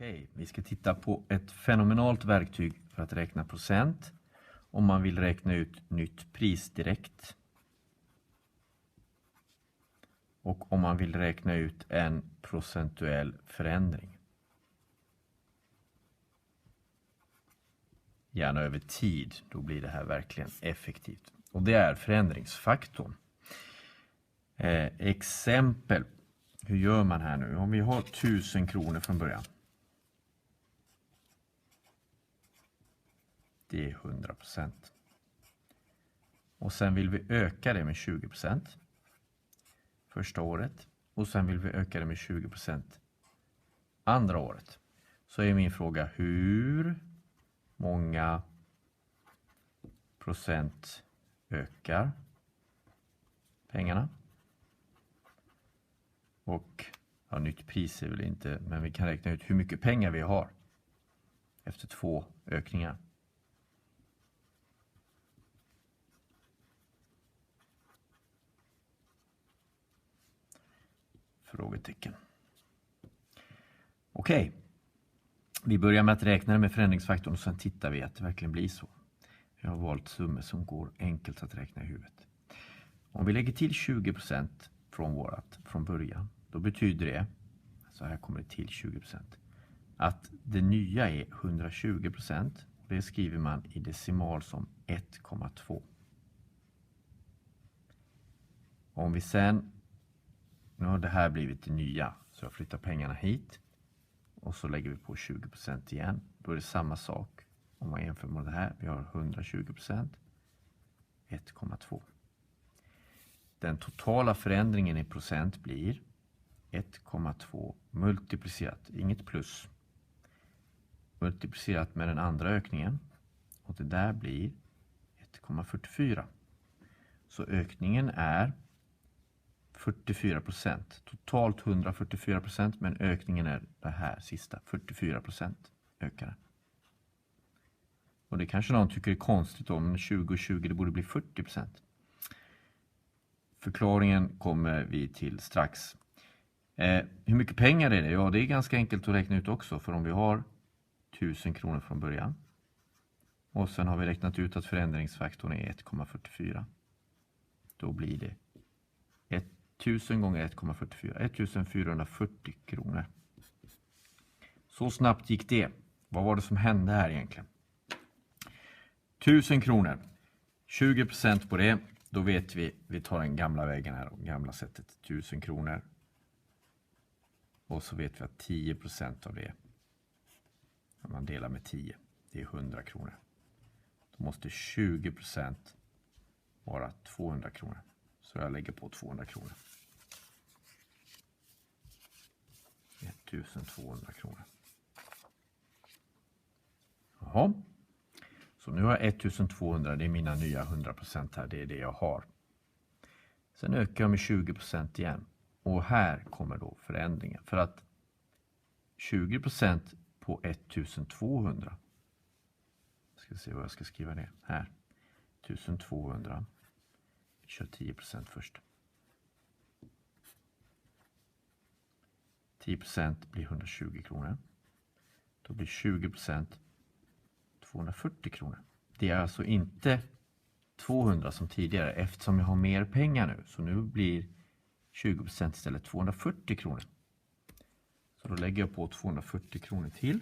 Okej, vi ska titta på ett fenomenalt verktyg för att räkna procent om man vill räkna ut nytt pris direkt. Och om man vill räkna ut en procentuell förändring. Gärna över tid, då blir det här verkligen effektivt. Och det är förändringsfaktorn. Exempel, hur gör man här nu? Om vi har 1000 kronor från början. Det är 100%. Och sen vill vi öka det med 20% första året. Och sen vill vi öka det med 20% andra året. Så är min fråga, hur många procent ökar pengarna? Och ja, nytt pris är väl inte, men vi kan räkna ut hur mycket pengar vi har efter 2 ökningar. Frågetecken. Okej. Vi börjar med att räkna det med förändringsfaktorn och sen tittar vi att det verkligen blir så. Jag har valt summor som går enkelt att räkna i huvudet. Om vi lägger till 20% från början, då betyder det, så här kommer det till 20%, att det nya är 120%. Det skriver man i decimal som 1,2. Om vi sen, nu har det här blivit det nya, så jag flyttar pengarna hit. Och så lägger vi på 20% igen. Då är det samma sak. Om man jämför med det här. Vi har 120%. 1,2. Den totala förändringen i procent blir 1,2 multiplicerat. Inget plus. Multiplicerat med den andra ökningen. Och det där blir 1,44. Så ökningen är 44%. Totalt 144%, men ökningen är det här sista. 44% ökar. Och det kanske någon tycker är konstigt om 2020 det borde bli 40%. Förklaringen kommer vi till strax. Hur mycket pengar är det? Ja, det är ganska enkelt att räkna ut också. För om vi har 1000 kronor från början. Och sen har vi räknat ut att förändringsfaktorn är 1,44. Då blir det 1000 gånger 1,44. 1440 kronor. Så snabbt gick det. Vad var det som hände här egentligen? 1000 kronor. 20% på det. Då vet vi tar den gamla vägen här. Gamla sättet. 1000 kronor. Och så vet vi att 10% av det. Om man delar med 10. Det är 100 kronor. Då måste 20% vara 200 kronor. Så jag lägger på 200 kronor. 1200 kronor. Jaha. Så nu har jag 1200. Det är mina nya 100% här. Det är det jag har. Sen ökar jag med 20% igen. Och här kommer då förändringen. För att 20% på 1200. Jag ska se vad jag ska skriva det. Här. 1200. Vi kör 10% först. 10% blir 120 kronor. Då blir 20% 240 kronor. Det är alltså inte 200 som tidigare eftersom jag har mer pengar nu. Så nu blir 20% istället 240 kronor. Så då lägger jag på 240 kronor till.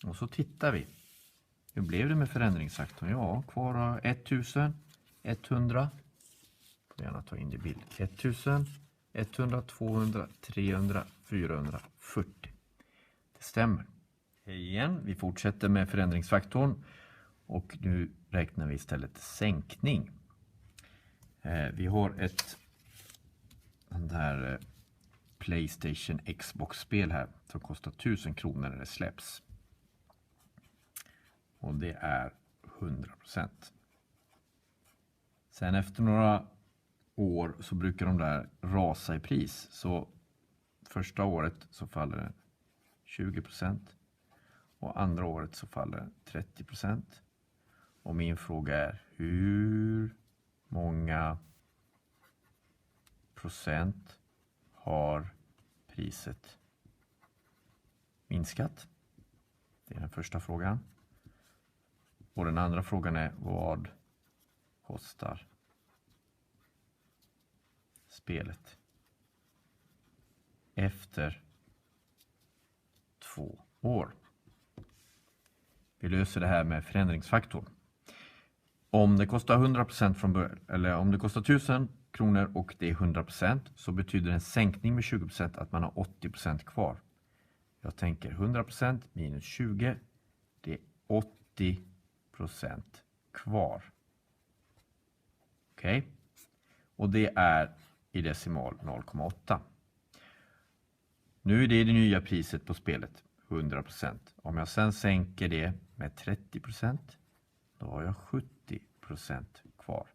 Och så tittar vi. Hur blev det med förändringsfaktorn? Ja, kvar har 1100. Får gärna ta in det i bild. 1000, 100, 200, 300, 440. Det stämmer. Hej igen, vi fortsätter med förändringsfaktorn. Och nu räknar vi istället sänkning. Vi har den här PlayStation Xbox-spel här som kostar 1000 kronor när det släpps. Och det är 100%. Sen efter några år så brukar de där rasa i pris. Så första året så faller det 20%. Och andra året så faller det 30%. Och min fråga är, hur många procent har priset minskat? Det är den första frågan. Och den andra frågan är vad kostar spelet efter 2 år? Vi löser det här med förändringsfaktorn. Om det kostar 100% från början, eller om det kostar 1000 kronor och det är 100%, så betyder en sänkning med 20% att man har 80% kvar. Jag tänker 100% minus 20, det är 80% kvar. Okej? Och det är i decimal 0,8. Nu är det nya priset på spelet, 100%. Om jag sen sänker det med 30%, då har jag 70% kvar.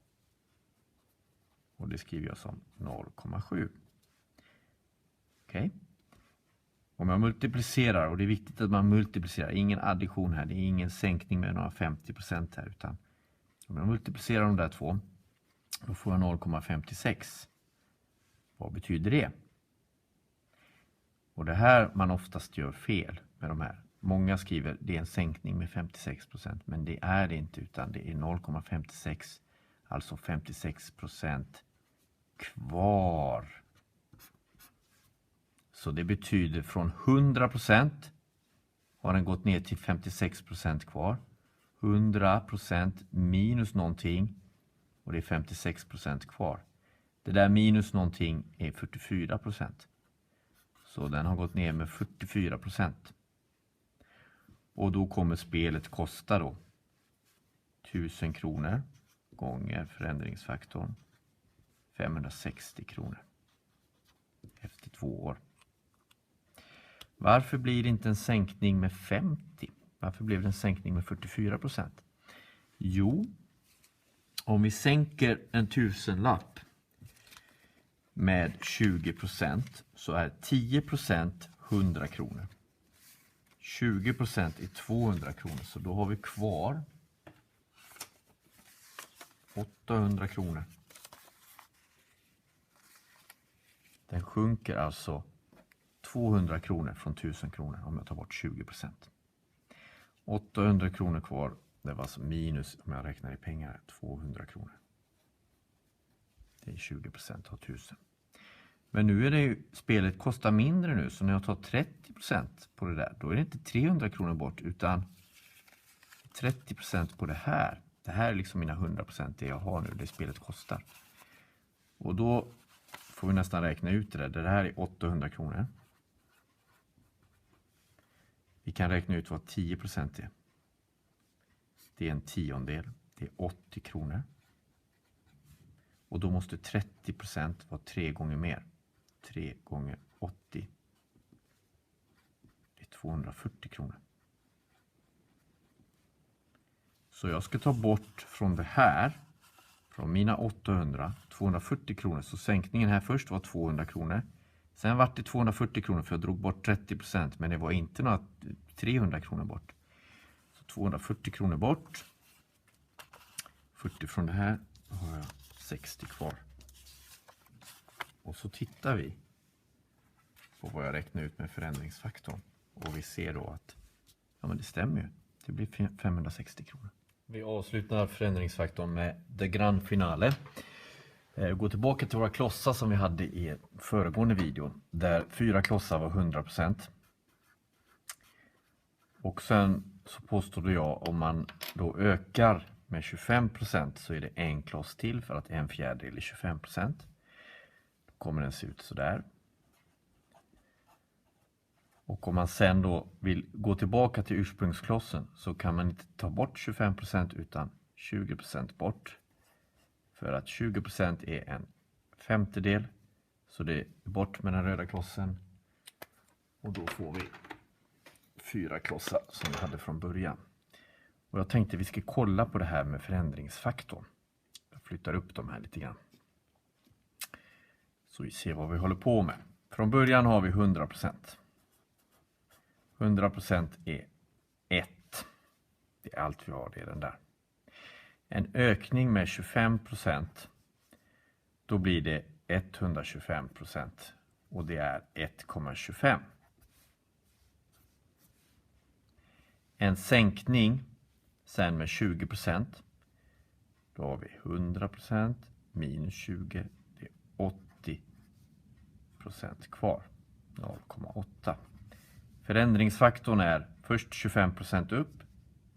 Och det skriver jag som 0,7. Okej? Om jag multiplicerar, och det är viktigt att man multiplicerar, ingen addition här, det är ingen sänkning med några 50% här, utan om jag multiplicerar de där två, då får jag 0,56. Vad betyder det? Och det här man oftast gör fel med de här. Många skriver det är en sänkning med 56%, men det är det inte, utan det är 0,56, alltså 56% kvar. Så det betyder från 100% har den gått ner till 56% kvar. 100% minus någonting, och det är 56% kvar. Det där minus någonting är 44%. Så den har gått ner med 44%. Och då kommer spelet kosta då 1000 kronor gånger förändringsfaktorn 560 kronor efter 2 år. Varför blir det inte en sänkning med 50? Varför blev det en sänkning med 44%? Jo, om vi sänker en 1000-lapp med 20% så är 10% 100 kronor. 20% är 200 kronor, så då har vi kvar 800 kronor. Den sjunker alltså 200 kronor från 1000 kronor om jag tar bort 20%. 800 kronor kvar, det var alltså minus, om jag räknar i pengar, 200 kronor. Det är 20% av 1000. Men nu är det ju, spelet kostar mindre nu, så när jag tar 30% på det där, då är det inte 300 kronor bort, utan 30% på det här. Det här är liksom mina 100% det jag har nu, det spelet kostar. Och då får vi nästan räkna ut det där. Det här är 800 kronor. Vi kan räkna ut vad 10% är. Det är en tiondel. Det är 80 kronor. Och då måste 30% vara 3 gånger mer. 3 gånger 80. Det är 240 kronor. Så jag ska ta bort från det här, från mina 800, 240 kronor. Så sänkningen här först var 200 kronor. Sen var det 240 kronor för jag drog bort 30%. Men det var inte några 300 kronor bort. Så 240 kronor bort. 40 från det här. Då har jag 60 kvar. Och så tittar vi på vad jag räknar ut med förändringsfaktorn. Och vi ser då att ja, men det stämmer ju. Det blir 560 kronor. Vi avslutar förändringsfaktorn med det grand finale. Gå tillbaka till våra klossar som vi hade i föregående video. Där 4 klossar var 100%. Och sen så påstod jag om man då ökar med 25% så är det en kloss till för att en fjärdedel är 25%. Då kommer den se ut så där. Och om man sen då vill gå tillbaka till ursprungsklossen så kan man inte ta bort 25% utan 20% bort. För att 20% är en femtedel. Så det är bort med den röda klossen. Och då får vi 4 klossar som vi hade från början. Och jag tänkte vi ska kolla på det här med förändringsfaktorn. Jag flyttar upp de här lite grann. Så vi ser vad vi håller på med. Från början har vi 100%. 100% är 1. Det är allt vi har, det är den där. En ökning med 25%. Då blir det 125%. Och det är 1,25. en sänkning sen med 20%. Då har vi 100% minus 20, det är 80% kvar, 0,8. Förändringsfaktorn är först 25% upp,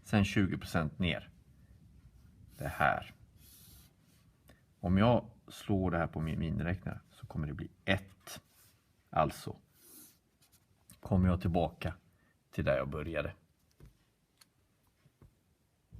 sen 20% ner. Det här. Om jag slår det här på min miniräknare så kommer det bli 1. Alltså kommer jag tillbaka till där jag började.